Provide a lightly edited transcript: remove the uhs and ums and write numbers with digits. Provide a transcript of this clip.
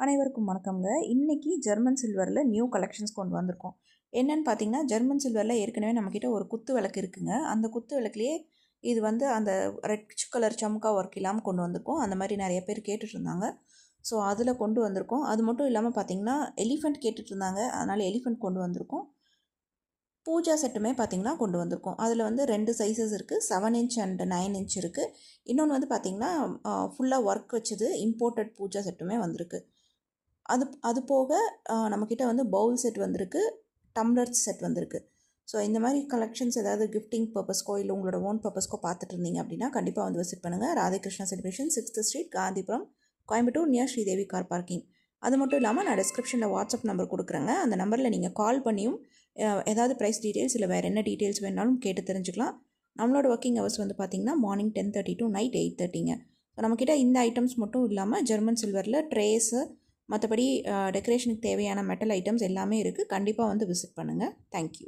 அனைவருக்கும் வணக்கங்க. இன்னைக்கு ஜெர்மன் சில்வரில் நியூ கலெக்ஷன்ஸ் கொண்டு வந்திருக்கோம். என்னன்னு பார்த்தீங்கன்னா, ஜெர்மன் சில்வரில் ஏற்கனவே நம்மக்கிட்ட ஒரு குத்து விளக்கு இருக்குங்க. அந்த குத்து விளக்குலேயே இது வந்து அந்த ரெட் கலர் சம்கா ஒர்க் இல்லாமல் கொண்டு வந்திருக்கோம். அந்த மாதிரி நிறைய பேர் கேட்டுட்டு இருந்தாங்க. ஸோ அதில் கொண்டு வந்திருக்கோம். அது மட்டும் இல்லாமல் பார்த்தீங்கன்னா, எலிஃபெண்ட் கேட்டுட்டு இருந்தாங்க. அதனால் எலிஃபெண்ட் கொண்டு வந்திருக்கோம். பூஜா செட்டுமே பார்த்திங்கன்னா கொண்டு வந்திருக்கோம். அதில் வந்து 2 சைஸஸ் இருக்குது. 7 இன்ச் அண்ட் 9 இன்ச் இருக்குது. இன்னொன்று வந்து பார்த்திங்கன்னா ஃபுல்லாக ஒர்க் வச்சது இம்போர்ட்டட் பூஜா செட்டுமே வந்திருக்கு. அது போக நம்மக்கிட்ட வந்து பவுல் செட் வந்திருக்கு, டம்ளர்ஸ் செட் வந்திருக்கு. ஸோ இந்த மாதிரி கலெக்ஷன்ஸ் ஏதாவது கிஃப்டிங் பர்பஸ்க்கோ இல்லை உங்களோட ஓன் பர்பஸ்க்கோ பார்த்துட்டு இருந்தீங்க அப்படின்னா கண்டிப்பாக வந்து விசிட் பண்ணுங்கள். Radhe Krishna celebration 6th street, Gandhipuram, Coimbatore, near Sridevi car parking. அது மட்டும் இல்லாமல் நான் டிஸ்கிரிப்ஷனில் வாட்ஸ்அப் நம்பர் கொடுக்குறேங்க. அந்த நம்பரில் நீங்கள் கால் பண்ணியும் ஏதாவது ப்ரைஸ் டீட்டெயில்ஸ் இல்லை வேறு என்ன டீட்டெயில்ஸ் வேணாலும் கேட்டு தெரிஞ்சுக்கலாம். நம்மளோட ஒர்க்கிங் ஹவர்ஸ் வந்து பார்த்திங்கன்னா மார்னிங் 10:30 to நைட் 8:30ங்க. ஸோ நம்மக்கிட்ட இந்த ஐட்டம்ஸ் மட்டும் இல்லாமல் ஜெர்மன் சில்வரில் ட்ரேஸு, மற்றபடி டெக்கரேஷனுக்கு தேவையான மெட்டல் ஐட்டம்ஸ் எல்லாமே இருக்குது. கண்டிப்பாக வந்து விசிட் பண்ணுங்கள். தேங்க்யூ.